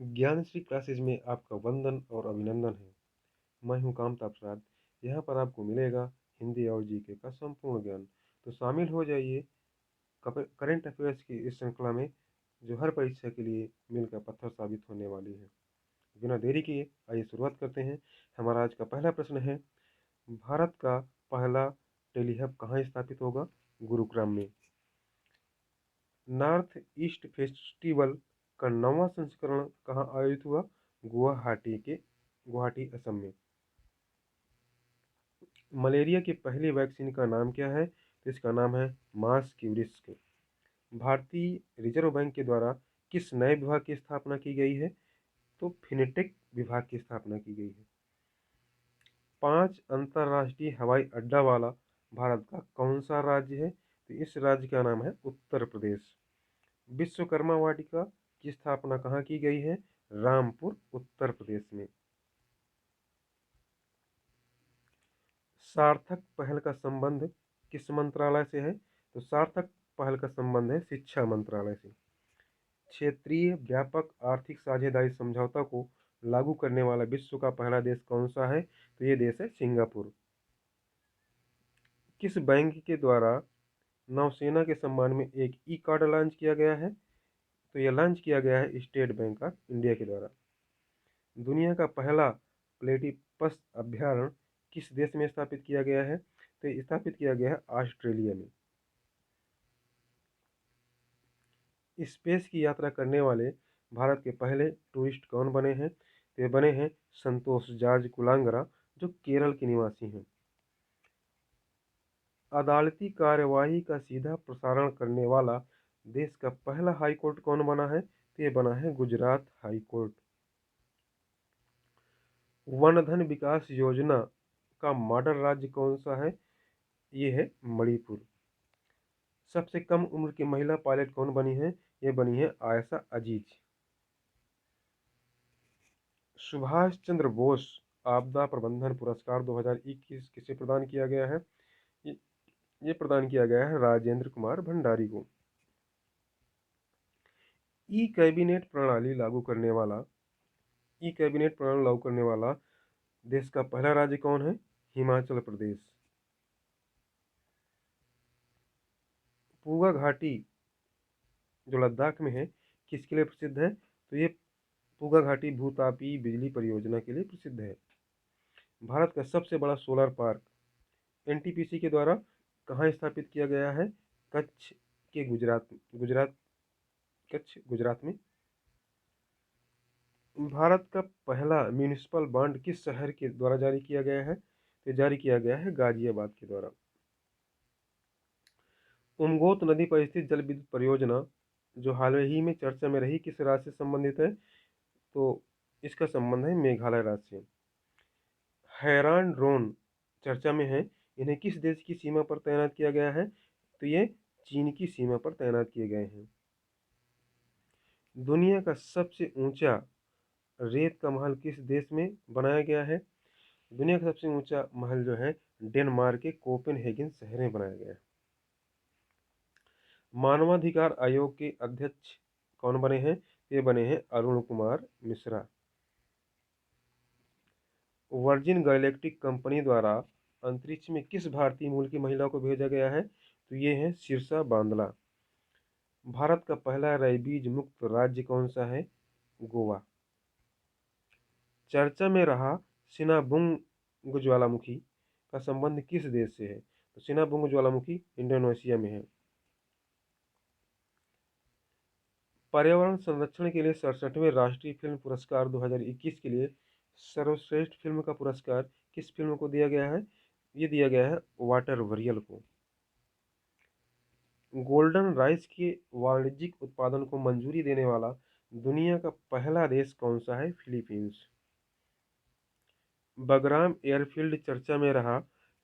Gyanshree classes में आपका वंदन और अभिनंदन है। मैं हूं कामता प्रसाद। यहाँ पर आपको मिलेगा हिंदी और जीके का संपूर्ण ज्ञान। तो शामिल हो जाइए करंट अफेयर्स की इस श्रृंखला में, जो हर परीक्षा के लिए मील का पत्थर साबित होने वाली है। बिना देरी किए आइए शुरुआत करते हैं। हमारा आज का पहला प्रश्न है, भारत का पहला टेलीहब कहाँ स्थापित होगा? गुरुग्राम में। नॉर्थ ईस्ट फेस्टिवल का 9वां संस्करण कहाँ आयोजित हुआ? गुवाहाटी असम में। मलेरिया की पहली वैक्सीन का नाम क्या है? तो इसका नाम है मास्क्यूरिस्क। भारतीय रिजर्व बैंक के द्वारा किस नए विभाग की स्थापना की गई है? तो फिनिटेक विभाग की स्थापना की गई है। 5 अंतर्राष्ट्रीय हवाई अड्डा वाला भारत का कौन सा राज्य है? तो इस राज्य का नाम है उत्तर प्रदेश। विश्वकर्मा वाटिका की स्थापना कहाँ की गई है? रामपुर, उत्तर प्रदेश में। सार्थक पहल का संबंध किस मंत्रालय से है? तो सार्थक पहल का संबंध है शिक्षा मंत्रालय से। क्षेत्रीय व्यापक आर्थिक साझेदारी समझौता को लागू करने वाला विश्व का पहला देश कौन सा है? तो ये देश है सिंगापुर। किस बैंक के द्वारा नौसेना के सम्मान में एक ई कार्ड लॉन्च किया गया है? तो यह लॉन्च किया गया है स्टेट बैंक ऑफ इंडिया के द्वारा। दुनिया का पहला प्लेटिपस अभयारण्य किस देश में स्थापित किया गया है? तो स्थापित किया गया है ऑस्ट्रेलिया में। स्पेस की यात्रा करने वाले भारत के पहले टूरिस्ट कौन बने हैं? तो ये बने हैं संतोष जॉर्ज कुलांगरा, जो केरल के निवासी हैं। अदालती कार्यवाही का सीधा प्रसारण करने वाला देश का पहला हाई कोर्ट कौन बना है? तो ये बना है गुजरात हाई कोर्ट। वन धन विकास योजना का मॉडल राज्य कौन सा है? ये है मणिपुर। सबसे कम उम्र की महिला पायलट कौन बनी है? ये बनी है आयशा अजीज। सुभाष चंद्र बोस आपदा प्रबंधन पुरस्कार 2021 किसे प्रदान किया गया है? ये ये प्रदान किया गया है राजेंद्र कुमार भंडारी को। ई कैबिनेट प्रणाली लागू करने वाला देश का पहला राज्य कौन है? हिमाचल प्रदेश। पूगा घाटी जो लद्दाख में है, किसके लिए प्रसिद्ध है? तो ये पूगा घाटी भूतापी बिजली परियोजना के लिए प्रसिद्ध है। भारत का सबसे बड़ा सोलर पार्क एनटीपीसी के द्वारा कहाँ स्थापित किया गया है? कच्छ के गुजरात में। भारत का पहला म्यूनिसिपल बॉन्ड किस शहर के द्वारा जारी किया गया है? तो जारी किया गया है गाजियाबाद के द्वारा। उमगोत नदी पर स्थित जल विद्युत परियोजना जो हाल ही में चर्चा में रही, किस राज्य से संबंधित है? तो इसका संबंध है मेघालय राज्य से। हैरान ड्रोन चर्चा में है, इन्हें किस देश की सीमा पर तैनात किया गया है? तो ये चीन की सीमा पर तैनात किए गए हैं। दुनिया का सबसे ऊंचा रेत का महल किस देश में बनाया गया है? दुनिया का सबसे ऊंचा महल जो है डेनमार्क के कोपेनहेगन शहर में बनाया गया है। मानवाधिकार आयोग के अध्यक्ष कौन बने हैं? ये बने हैं Arun Kumar Mishra. Virgin galactic company द्वारा अंतरिक्ष में किस भारतीय मूल की महिला को भेजा गया है? तो ये है शीर्षा बांदला। भारत का पहला रेबीज मुक्त राज्य कौन सा है? गोवा। चर्चा में रहा सिनाबुंग ज्वालामुखी का संबंध किस देश से है? तो सिनाबुंग ज्वालामुखी इंडोनेशिया में है। पर्यावरण संरक्षण के लिए 67वें राष्ट्रीय फिल्म पुरस्कार 2021 के लिए सर्वश्रेष्ठ फिल्म का पुरस्कार किस फिल्म को दिया गया है? ये दिया गया है वाटर वरियल को। गोल्डन राइस के वाणिज्यिक उत्पादन को मंजूरी देने वाला दुनिया का पहला देश कौन सा है? फिलीपींस। बगराम एयरफील्ड चर्चा में रहा,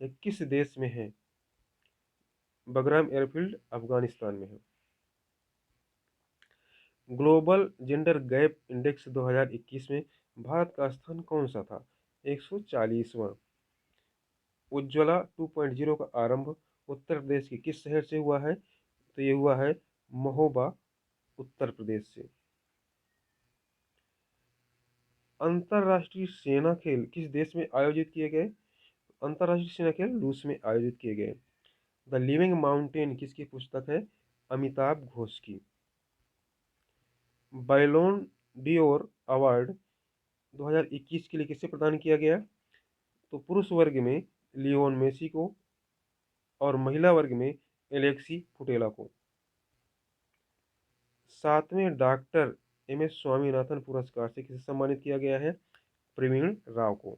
यह किस देश में है? बगराम एयरफील्ड अफगानिस्तान में है। ग्लोबल जेंडर गैप इंडेक्स 2021 में भारत का स्थान कौन सा था? 140वां। उज्ज्वला 2.0 का आरंभ उत्तर प्रदेश के किस शहर से हुआ है? तो ये हुआ है महोबा, उत्तर प्रदेश से। अंतर्राष्ट्रीय सेना खेल किस देश में आयोजित किए गए? अंतर्राष्ट्रीय सेना खेल रूस में आयोजित किए गए। द लिविंग माउंटेन किसकी पुस्तक है? अमिताभ घोष की। बैलोन डियोर अवार्ड 2021 के लिए किसे प्रदान किया गया? तो पुरुष वर्ग में लियोन मेसी को और महिला वर्ग में एलेक्सी पुटेला को। 7वें डॉक्टर एम.एस. स्वामीनाथन पुरस्कार से किसे सम्मानित किया गया है? प्रवीण राव को।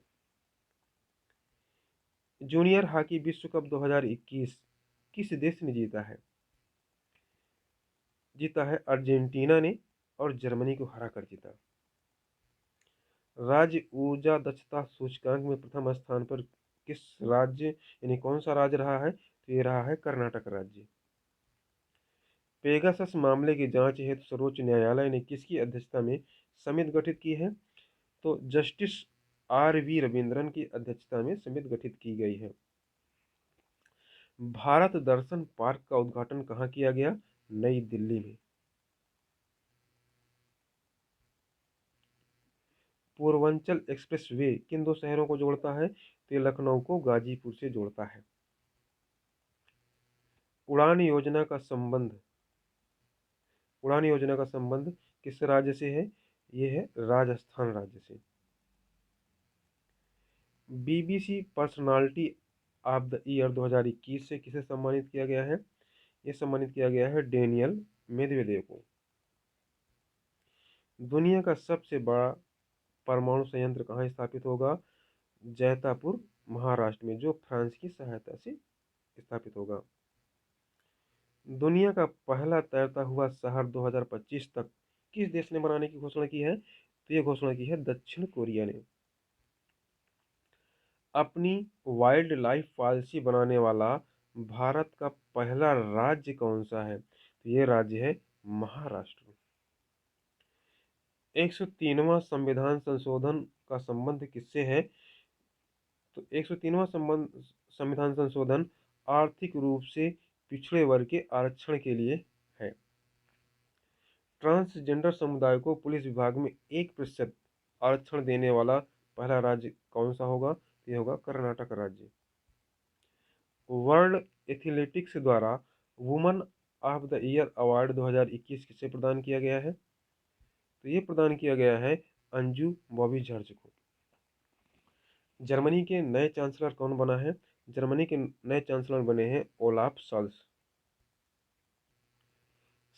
जूनियर हॉकी विश्व कप 2021 किस देश ने जीता है? जीता है अर्जेंटीना ने और जर्मनी को हराकर जीता। राज्य ऊर्जा दक्षता सूचकांक में प्रथम स्थान पर किस राज्य यानी कौन सा राज्य रहा है? तो ये रहा है कर्नाटक राज्य। पेगासस मामले की जांच हेतु सर्वोच्च न्यायालय ने किसकी अध्यक्षता में समिति गठित की है? तो जस्टिस आर.वी. रविंद्रन की अध्यक्षता में समिति गठित की गई है। भारत दर्शन पार्क का उद्घाटन कहाँ किया गया? नई दिल्ली में। पूर्वांचल एक्सप्रेस वे किन दो शहरों को जोड़ता है? तो ये लखनऊ को गाजीपुर से जोड़ता है। उड़ान योजना का संबंध उड़ान योजना का संबंध किस राज्य से है? ये है राजस्थान राज्य से। BBC personality of the year 2021 से किसे सम्मानित किया गया है? ये सम्मानित किया गया है डेनियल मेदवेदेव को। दुनिया का सबसे बड़ा परमाणु संयंत्र कहाँ स्थापित होगा? जैतापुर महाराष्ट्र में, जो फ्रांस की सहायता से स्थापित होगा। दुनिया का पहला तैरता हुआ शहर 2025 तक किस देश ने बनाने की घोषणा की है? तो ये घोषणा की है दक्षिण कोरिया ने। अपनी वाइल्ड लाइफ पॉलिसी बनाने वाला भारत का पहला राज्य कौन सा है? तो ये राज्य है महाराष्ट्र। 103वां संविधान संशोधन का संबंध किससे है? तो 103वां संविधान संशोधन आर्थिक रूप से पिछड़े वर्ग के आरक्षण के लिए है। ट्रांसजेंडर समुदाय को पुलिस विभाग में 1% आरक्षण देने वाला पहला राज्य कौन सा होगा? ये होगा कर्नाटक राज्य। वर्ल्ड एथलेटिक्स द्वारा woman of the year award 2021 किसे प्रदान किया गया है? तो ये प्रदान किया गया है अंजू बॉबी जॉर्ज को। जर्मनी के नए चांसलर कौन बना है? जर्मनी के नए चांसलर बने हैं ओलाफ शॉल्स।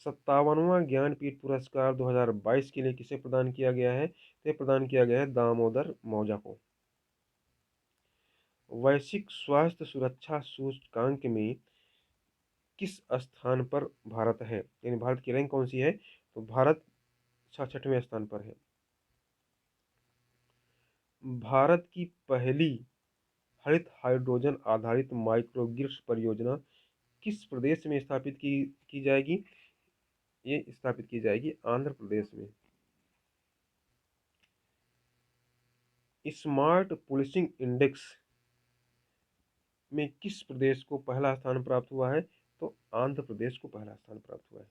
57वां ज्ञानपीठ पुरस्कार 2022 के लिए किसे प्रदान किया गया है? ये प्रदान किया गया है दामोदर मौजा को। वैश्विक स्वास्थ्य सुरक्षा सूचकांक में किस स्थान पर भारत है, यानी भारत की रैंक कौन सी है? तो भारत 66वें स्थान पर है। भारत की पहली हरित हाइड्रोजन आधारित माइक्रोग्रिड्स परियोजना किस प्रदेश में स्थापित की जाएगी? ये स्थापित की जाएगी आंध्र प्रदेश में। स्मार्ट पुलिसिंग इंडेक्स में किस प्रदेश को पहला स्थान प्राप्त हुआ है? तो आंध्र प्रदेश को पहला स्थान प्राप्त हुआ है।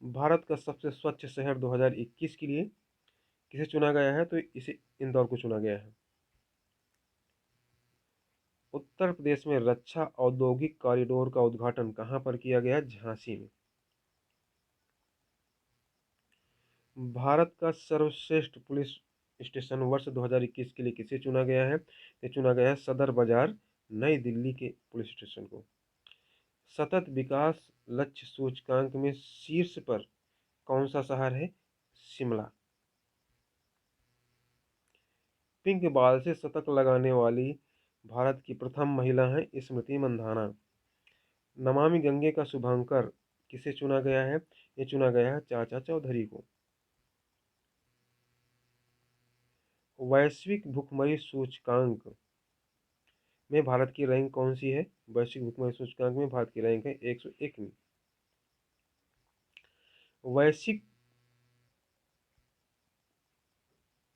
भारत का सबसे स्वच्छ शहर 2021 के लिए किसे चुना गया है? तो इसे इंदौर को चुना गया है। उत्तर प्रदेश में रक्षा औद्योगिक कॉरिडोर का उद्घाटन कहाँ पर किया गया? झांसी में। भारत का सर्वश्रेष्ठ पुलिस स्टेशन वर्ष 2021 के लिए किसे चुना गया है? ये चुना गया है सदर बाजार नई दिल्ली के पुलिस स्टेशन को। सतत विकास लक्ष्य सूचकांक में शीर्ष पर कौन सा शहर है? शिमला। पिंक बॉल से शतक लगाने वाली भारत की प्रथम महिला है स्मृति मंधाना। नमामि गंगे का शुभांकर किसे चुना गया है? ये चुना गया है चाचा चौधरी को। वैश्विक भुखमरी सूचकांक में भारत की रैंक कौन सी है? वैश्विक भुखमरी सूचकांक में भारत की रैंक है 101वीं। वैश्विक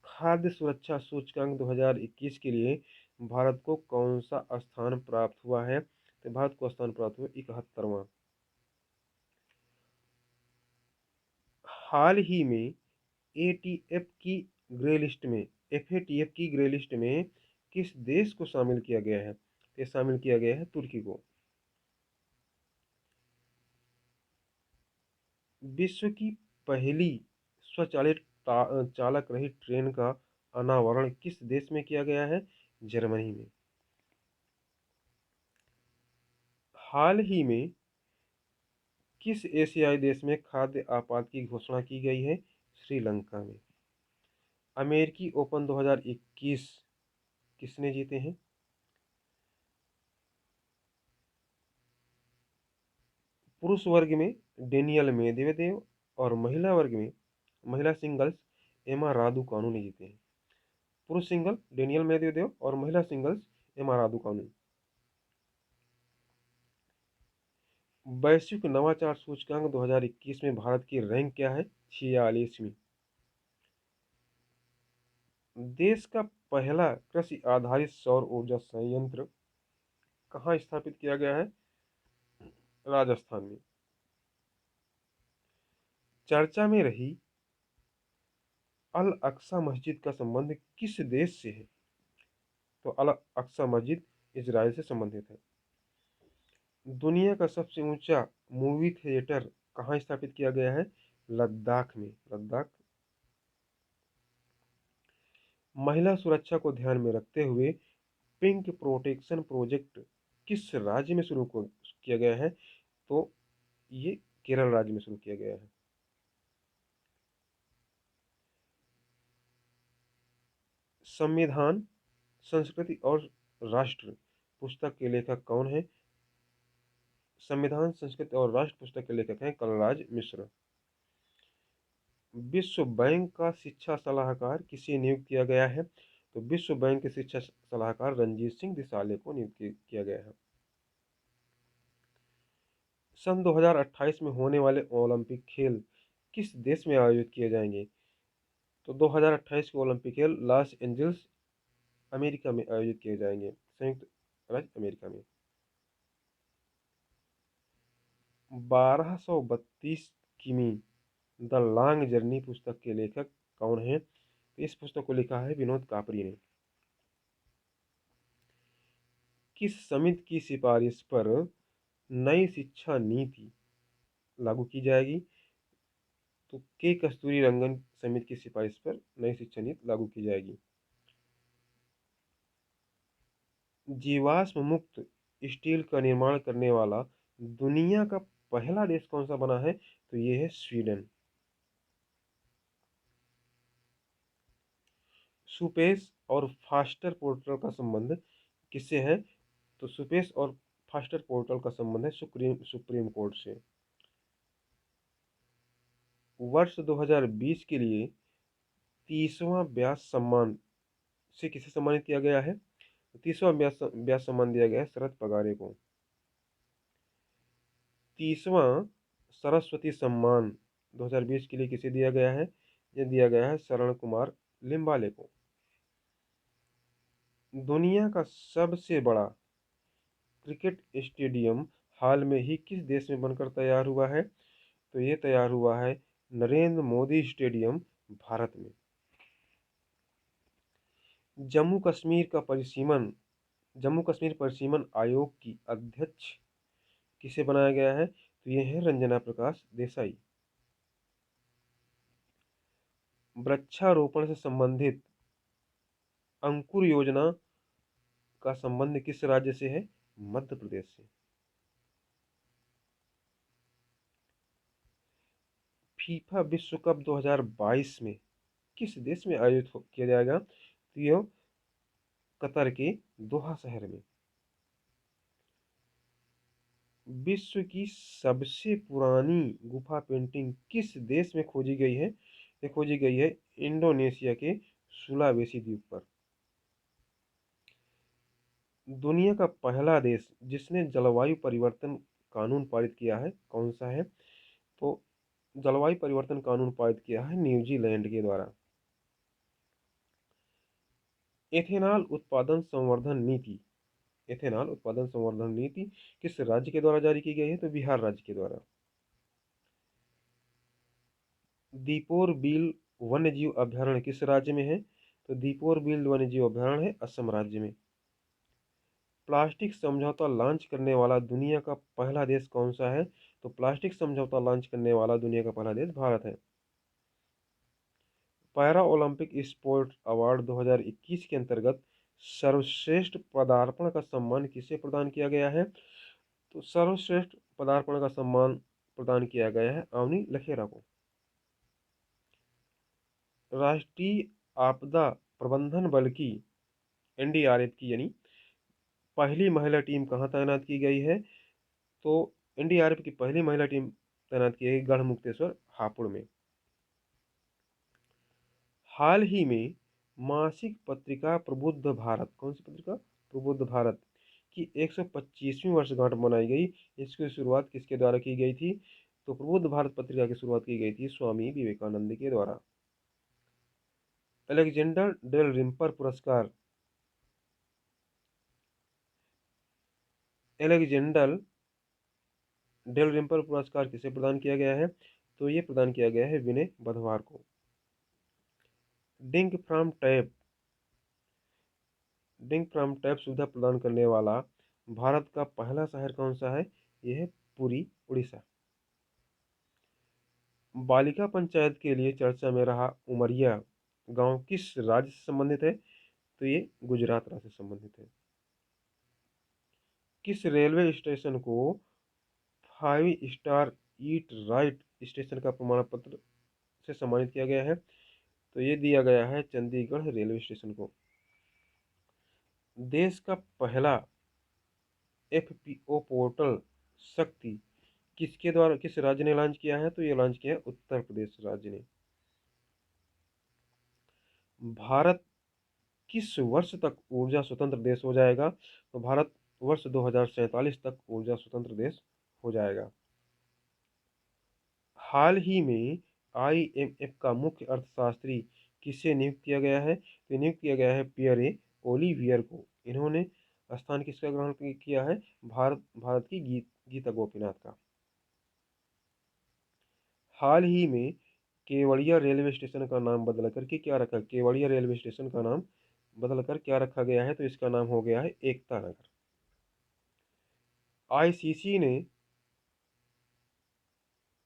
खाद्य सुरक्षा सूचकांक 2021 के लिए भारत को कौन सा स्थान प्राप्त हुआ है? तो भारत को स्थान प्राप्त हुआ 71वां। हाल ही में एटीएफ की ग्रे लिस्ट में, एफएटीएफ की ग्रे लिस्ट में किस देश को शामिल किया गया है? ये शामिल किया गया है तुर्की को। विश्व की पहली स्वचालित चालक रहित ट्रेन का अनावरण किस देश में किया गया है? जर्मनी में। हाल ही में किस एशियाई देश में खाद्य आपात की घोषणा की गई है? श्रीलंका में। अमेरिकी ओपन 2021 किसने जीते हैं? पुरुष वर्ग में डेनियल मेदवेदेव और महिला वर्ग में महिला सिंगल्स एमा रादुकानु ने जीते हैं। पुरुष सिंगल डेनियल मेदवेदेव और महिला सिंगल्स एमा रादुकानु। वैश्विक नवाचार सूचकांक 2021 में भारत की रैंक क्या है? 46वीं। देश का पहला कृषि आधारित सौर ऊर्जा संयंत्र कहाँ स्थापित किया गया है? राजस्थान में। चर्चा में रही अल अक्सा मस्जिद का संबंध किस देश से है? तो अल अक्सा मस्जिद इजराइल से संबंधित है। दुनिया का सबसे ऊंचा मूवी थिएटर कहाँ स्थापित किया गया है? लद्दाख में। लद्दाख। महिला सुरक्षा को ध्यान में रखते हुए पिंक प्रोटेक्शन प्रोजेक्ट किस राज्य में शुरू किया गया है? तो ये केरल राज्य में शुरू किया गया है। संविधान, संस्कृति और राष्ट्र पुस्तक के लेखक कौन है? संविधान, संस्कृति और राष्ट्र पुस्तक के लेखक हैं कलराज मिश्र। विश्व बैंक का शिक्षा सलाहकार किसे नियुक्त किया गया है? तो विश्व बैंक के शिक्षा सलाहकार रणजीत सिंह दिसाले को नियुक्त किया गया है। सन 2028 में होने वाले ओलंपिक खेल किस देश में आयोजित किए जाएंगे? तो 2028 के ओलंपिक खेल लॉस एंजल्स अमेरिका में आयोजित किए जाएंगे, संयुक्त राज्य अमेरिका में। 1232 किमी द लॉन्ग जर्नी पुस्तक के लेखक कौन है? इस पुस्तक को लिखा है विनोद कापरी ने। किस समिति की सिफारिश पर नई शिक्षा नीति लागू की जाएगी? तो के कस्तूरी रंगन समिति की सिफारिश पर नई शिक्षा नीति लागू की जाएगी। जीवाश्म मुक्त स्टील का निर्माण करने वाला दुनिया का पहला देश कौन सा बना है? तो ये है स्वीडन। सुपेस और फास्टर पोर्टल का संबंध किससे है? तो सुपेस और फास्टर पोर्टल का संबंध है सुप्रीम कोर्ट से। वर्ष 2020 के लिए 30वां व्यास सम्मान से किसे सम्मानित किया गया है? 30वां व्यास सम्मान दिया गया है शरद पगारे को। 30वां सरस्वती सम्मान 2020 के लिए किसे दिया गया है? ये दिया गया है शरण कुमार लिम्बाले को। दुनिया का सबसे बड़ा क्रिकेट स्टेडियम हाल में ही किस देश में बनकर तैयार हुआ है? तो ये तैयार हुआ है नरेंद्र मोदी स्टेडियम भारत में। जम्मू कश्मीर परिसीमन आयोग की अध्यक्ष किसे बनाया गया है? तो ये है रंजना प्रकाश देसाई। वृक्षारोपण से संबंधित अंकुर योजना का संबंध किस राज्य से है? मध्य प्रदेश से। फीफा विश्व कप 2022 में किस देश में आयोजित किया जाएगा? तो यह कतर के दोहा शहर में। विश्व की सबसे पुरानी गुफा पेंटिंग किस देश में खोजी गई है? ये खोजी गई है इंडोनेशिया के सुलावेसी द्वीप पर। दुनिया का पहला देश जिसने जलवायु परिवर्तन कानून पारित किया है कौन सा है? तो जलवायु परिवर्तन कानून पारित किया है न्यूजीलैंड के द्वारा। एथेनॉल उत्पादन संवर्धन नीति किस राज्य के द्वारा जारी की गई है? तो बिहार राज्य के द्वारा। दीपोर बिल वन्यजीव अभयारण्य किस राज्य में है? तो दीपोर बिल वन्यजीव अभयारण्य है असम राज्य में। प्लास्टिक समझौता लॉन्च करने वाला दुनिया का पहला देश कौन सा है? तो प्लास्टिक समझौता लॉन्च करने वाला दुनिया का पहला देश भारत है। पैरा ओलंपिक स्पोर्ट अवार्ड 2021 के अंतर्गत सर्वश्रेष्ठ पदार्पण का सम्मान किसे प्रदान किया गया है? तो सर्वश्रेष्ठ पदार्पण का सम्मान प्रदान किया गया है अवनी लखेरा को। राष्ट्रीय आपदा प्रबंधन बल की एनडीआरएफ की यानी पहली महिला टीम कहाँ तैनात की गई है? तो एनडीआरएफ की पहली महिला टीम तैनात की गई गढ़मुक्तेश्वर हापुड़ में। हाल ही में मासिक पत्रिका प्रबुद्ध भारत, कौन सी पत्रिका? प्रबुद्ध भारत की 125वीं वर्षगांठ मनाई गई। इसकी शुरुआत किसके द्वारा की गई थी? तो प्रबुद्ध भारत पत्रिका की शुरुआत की गई थी स्वामी विवेकानंद के द्वारा। अलेक्जेंडर डेल रिम्पर पुरस्कार, एलेक्जेंडर डेल रिम्पर पुरस्कार किसे प्रदान किया गया है? तो ये प्रदान किया गया है विनय बधवार को। Drink from tap, drink from tap सुविधा प्रदान करने वाला भारत का पहला शहर कौन सा है? यह है पुरी, उड़ीसा। बालिका पंचायत के लिए चर्चा में रहा उमरिया गांव किस राज्य से संबंधित है? तो ये गुजरात राज्य से संबंधित है। किस रेलवे स्टेशन को 5 स्टार ईट राइट स्टेशन का प्रमाण पत्र से सम्मानित किया गया है? तो ये दिया गया है चंडीगढ़ रेलवे स्टेशन को। देश का पहला एफपीओ पोर्टल शक्ति किसके द्वारा, किस राज्य ने लॉन्च किया है? तो ये लॉन्च किया है उत्तर प्रदेश राज्य ने। भारत किस वर्ष तक ऊर्जा स्वतंत्र देश हो जाएगा? तो भारत वर्ष 2047 तक ऊर्जा स्वतंत्र देश हो जाएगा। हाल ही में आईएमएफ का मुख्य अर्थशास्त्री किसे नियुक्त किया गया है? तो नियुक्त किया गया है पियरे ओलिवियर को। इन्होंने स्थान किसका ग्रहण किया है? भारत की गीता गोपीनाथ का। हाल ही में केवड़िया रेलवे स्टेशन का नाम बदल करके क्या रखा? केवड़िया रेलवे स्टेशन का नाम बदलकर क्या रखा गया है? तो इसका नाम हो गया है एकता नगर। आईसीसी ने